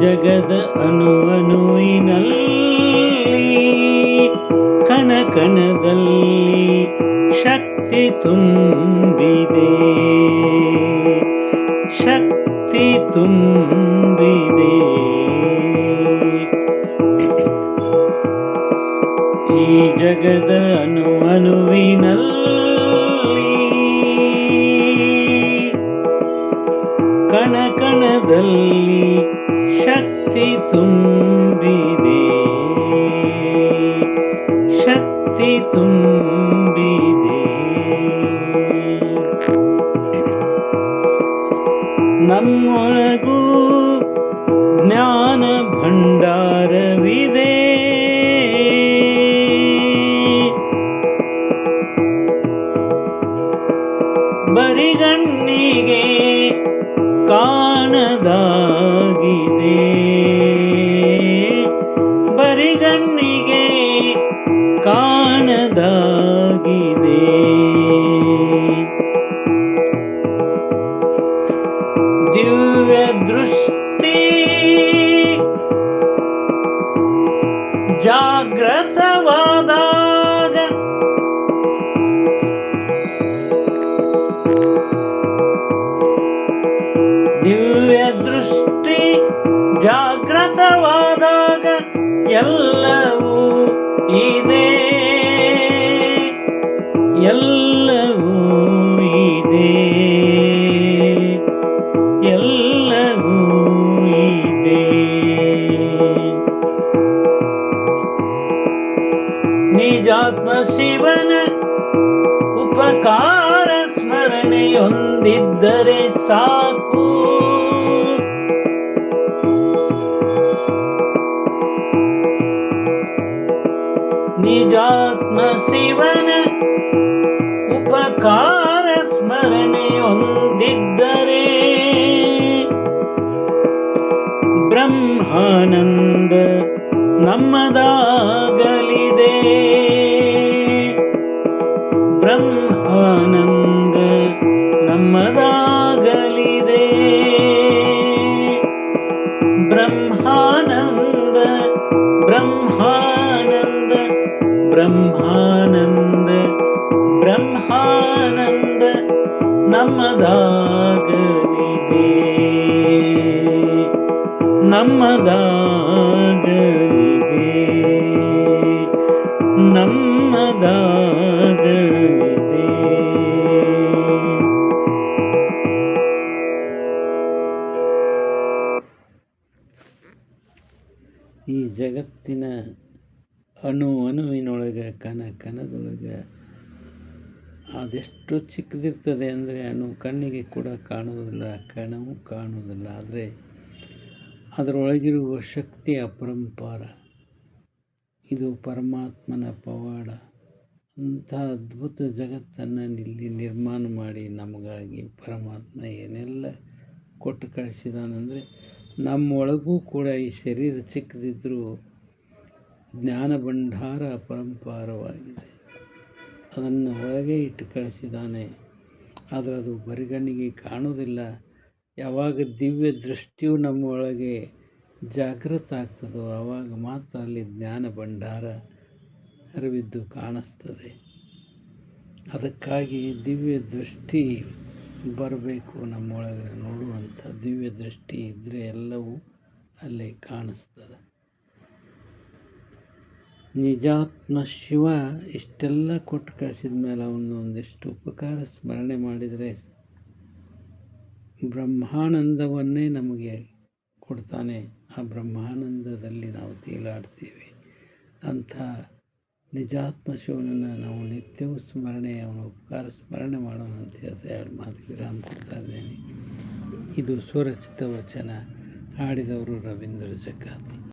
ಜಗದ ಅಣುವಿನಲ್ಲಿ ಕಣಕಣದಲ್ಲಿ ಶಕ್ತಿ ತುಂಬಿದೆ, ಶಕ್ತಿ ತುಂಬಿದೆ. ಈ ಜಗದ ಅಣುವಿನಲ್ಲಿ ಕಣಕಣದಲ್ಲಿ ಶಕ್ತಿ ತುಂಬಿದೆ, ಶಕ್ತಿ ತುಂಬಿದೆ. ನಮ್ಮೊಳಗೂ ಜ್ಞಾನ ಭಂಡಾರವಿದೆ, ಬರಿಗಣ್ಣಿಗೆ ಕಾಣದಾಗಿದೆ, ಬರಿಗಣ್ಣಿಗೆ ಕಾಣದಾಗಿದೆ. ದಿವ್ಯ ದೃಷ್ಟಿ ಜಾಗೃತವಾದಾಗ ದಿವ್ಯ ದೃಷ್ಟಿ ಜಾಗೃತವಾದಾಗ ಎಲ್ಲವೂ ಇದೆ, ಎಲ್ಲವೂ ಇದೆ, ಎಲ್ಲವೂ ಇದೆ. ನಿಜಾತ್ಮ ಶಿವನ ಉಪಕಾರ ಸ್ಮರಣೆಯೊಂದಿದ್ದರೆ ಸಾಕು, ನಿಜಾತ್ಮ ಶಿವನ ಉಪಕಾರ ಸ್ಮರಣೆಯೊಂದಿದ್ದರೆ ಬ್ರಹ್ಮಾನಂದ ನಮ್ಮದಾಗಲಿದೆ, ಬ್ರಹ್ಮಾನಂದ ನಮ್ಮದಾಗಲಿದೆ, ಬ್ರಹ್ಮಾನಂದ ಬ್ರಹ್ಮಾನಂದ ಬ್ರಹ್ಮಾನಂದ ಬ್ರಹ್ಮಾನಂದ ನಮ್ಮದಾಗಲಿದೆ, ನಮ್ಮದಾಗಲಿದೆ, ನಮ್ಮದಾಗಲಿದೆ. ಈ ಜಗತ್ತಿನ ಅಣುವಿನೊಳಗೆ ಕಣದೊಳಗೆ ಅದೆಷ್ಟು ಚಿಕ್ಕದಿರ್ತದೆ ಅಂದರೆ ಕಣ್ಣಿಗೆ ಕೂಡ ಕಾಣುವುದಿಲ್ಲ, ಕಣವೂ ಕಾಣುವುದಿಲ್ಲ. ಆದರೆ ಅದರೊಳಗಿರುವ ಶಕ್ತಿ ಅಪರಂಪಾರ. ಇದು ಪರಮಾತ್ಮನ ಪವಾಡ. ಅಂಥ ಅದ್ಭುತ ಜಗತ್ತನ್ನು ಇಲ್ಲಿ ನಿರ್ಮಾಣ ಮಾಡಿ ನಮಗಾಗಿ ಪರಮಾತ್ಮ ಏನೆಲ್ಲ ಕೊಟ್ಟು ಕಳಿಸಿದಾನಂದರೆ, ನಮ್ಮೊಳಗೂ ಕೂಡ ಈ ಶರೀರ ಚಿಕ್ಕದಿದ್ದರೂ ಜ್ಞಾನ ಭಂಡಾರ ಅಪರಂಪಾರವಾಗಿದೆ. ಅದನ್ನು ಒಳಗೆ ಇಟ್ಟು ಕಳಿಸಿದ್ದಾನೆ. ಆದರೆ ಅದು ಬರಿಗಣ್ಣಿಗೆ ಕಾಣುವುದಿಲ್ಲ. ಯಾವಾಗ ದಿವ್ಯ ದೃಷ್ಟಿಯು ನಮ್ಮ ಒಳಗೆ ಜಾಗೃತ ಆಗ್ತದೋ ಆವಾಗ ಮಾತ್ರ ಅಲ್ಲಿ ಜ್ಞಾನ ಭಂಡಾರ ಹರಿವಿದ್ದು ಕಾಣಿಸ್ತದೆ. ಅದಕ್ಕಾಗಿ ದಿವ್ಯ ದೃಷ್ಟಿ ಬರಬೇಕು, ನಮ್ಮೊಳಗೆ ನೋಡುವಂಥ ದಿವ್ಯ ದೃಷ್ಟಿ ಇದ್ದರೆ ಎಲ್ಲವೂ ಅಲ್ಲಿ ಕಾಣಿಸ್ತದೆ. ನಿಜಾತ್ಮ ಶಿವ ಇಷ್ಟೆಲ್ಲ ಕೊಟ್ಟು ಕಳಿಸಿದ ಮೇಲೆ ಅವನು ಒಂದಿಷ್ಟು ಉಪಕಾರ ಸ್ಮರಣೆ ಮಾಡಿದರೆ ಬ್ರಹ್ಮಾನಂದವನ್ನೇ ನಮಗೆ ಕೊಡ್ತಾನೆ. ಆ ಬ್ರಹ್ಮಾನಂದದಲ್ಲಿ ನಾವು ತೇಲಾಡ್ತೀವಿ. ಅಂಥ ನಿಜಾತ್ಮ ಶಿವನನ್ನು ನಾವು ನಿತ್ಯವೂ ಸ್ಮರಣೆ, ಅವನ ಉಪಕಾರ ಸ್ಮರಣೆ ಮಾಡೋಣ ಅಂತ ಹೇಳ್ತಾ 2 ಮಾತು ವಿರಾಮ ಕೊಡ್ತಾ ಇದ್ದೇನೆ. ಇದು ಸ್ವರಚಿತ ವಚನ. ಹಾಡಿದವರು ರವೀಂದ್ರ ಜಕಾತಿ.